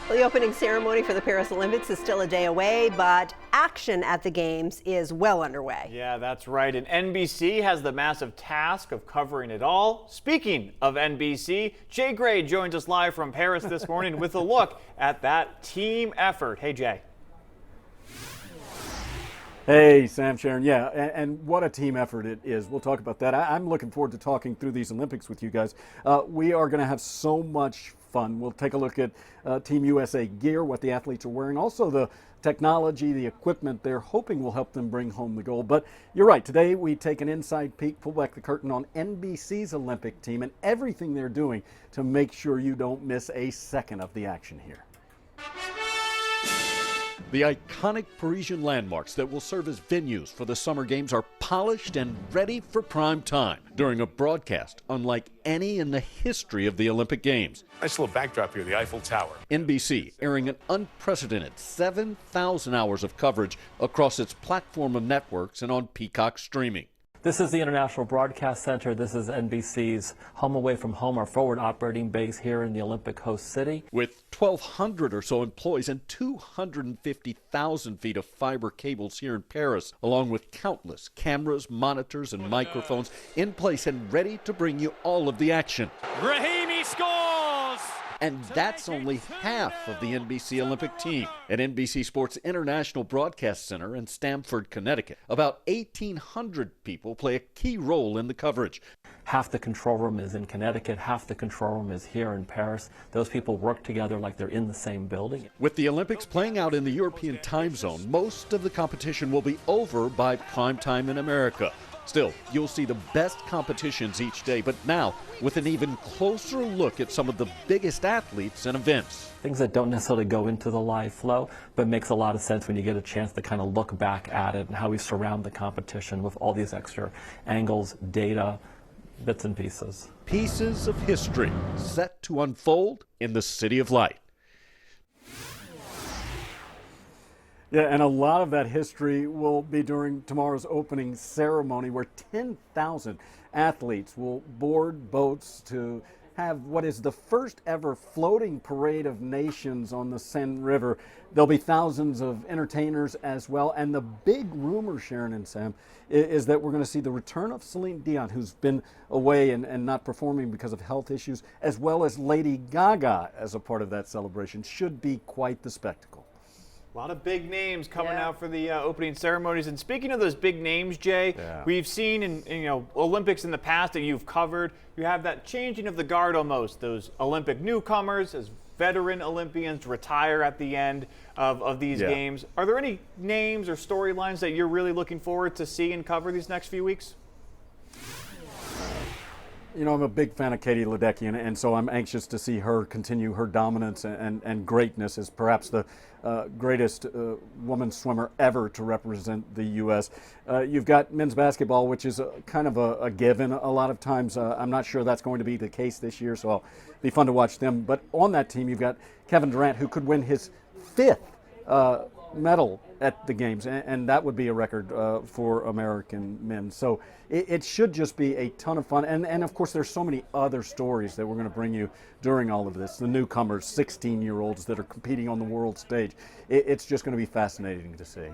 Well, the opening ceremony for the Paris Olympics is still a day away, but action at the Games is well underway. Yeah, that's right. And NBC has the massive task of covering it all. Speaking of NBC, Jay Gray joins us live from Paris this morning with a look at that team effort. Hey, Jay. Hey, Sam, Sharon. Yeah, and what a team effort it is. We'll talk about that. I'm looking forward to talking through these Olympics with you guys. We are going to have so much fun. We'll take a look at Team USA gear, what the athletes are wearing, also the technology, the equipment they're hoping will help them bring home the gold. But you're right. Today we take an inside peek, pull back the curtain on NBC's Olympic team and everything they're doing to make sure you don't miss a second of the action here. The iconic Parisian landmarks that will serve as venues for the Summer Games are polished and ready for prime time during a broadcast unlike any in the history of the Olympic Games. Nice little backdrop here, the Eiffel Tower. NBC airing an unprecedented 7,000 hours of coverage across its platform of networks and on Peacock streaming. This is the International Broadcast Center. This is NBC's home away from home, our forward operating base here in the Olympic host city. With 1,200 or so employees and 250,000 feet of fiber cables here in Paris, along with countless cameras, monitors, and microphones in place and ready to bring you all of the action. Rahimi scores! And that's only half of the NBC Olympic team. At NBC Sports International Broadcast Center in Stamford, Connecticut, about 1,800 people play a key role in the coverage. Half the control room is in Connecticut, half the control room is here in Paris. Those people work together like they're in the same building. With the Olympics playing out in the European time zone, most of the competition will be over by prime time in America. Still, you'll see the best competitions each day, but now with an even closer look at some of the biggest athletes and events. Things that don't necessarily go into the live flow, but makes a lot of sense when you get a chance to kind of look back at it and how we surround the competition with all these extra angles, data, bits and pieces. Pieces of history set to unfold in the City of Light. Yeah, and a lot of that history will be during tomorrow's opening ceremony where 10,000 athletes will board boats to have what is the first ever floating parade of nations on the Seine River. There'll be thousands of entertainers as well. And the big rumor, Sharon and Sam, is that we're going to see the return of Celine Dion, who's been away and not performing because of health issues, as well as Lady Gaga as a part of that celebration. Should be quite the spectacle. A lot of big names coming out for the opening ceremonies. And speaking of those big names, Jay, we've seen in Olympics in the past that you've covered, you have that changing of the guard almost. Those Olympic newcomers as veteran Olympians retire at the end of these games. Are there any names or storylines that you're really looking forward to see and cover these next few weeks? You know, I'm a big fan of Katie Ledecky, and so I'm anxious to see her continue her dominance and greatness as perhaps the greatest woman swimmer ever to represent the U.S. You've got men's basketball, which is kind of a given a lot of times. I'm not sure that's going to be the case this year, so it'll be fun to watch them. But on that team, you've got Kevin Durant, who could win his 5th medal at the games, and that would be a record for American men. So it should just be a ton of fun. And of course, there's so many other stories that we're going to bring you during all of this. The newcomers, 16-year-olds that are competing on the world stage. It's just going to be fascinating to see.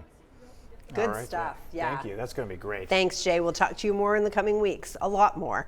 Good stuff. Yeah. Thank you. That's going to be great. Thanks, Jay. We'll talk to you more in the coming weeks. A lot more.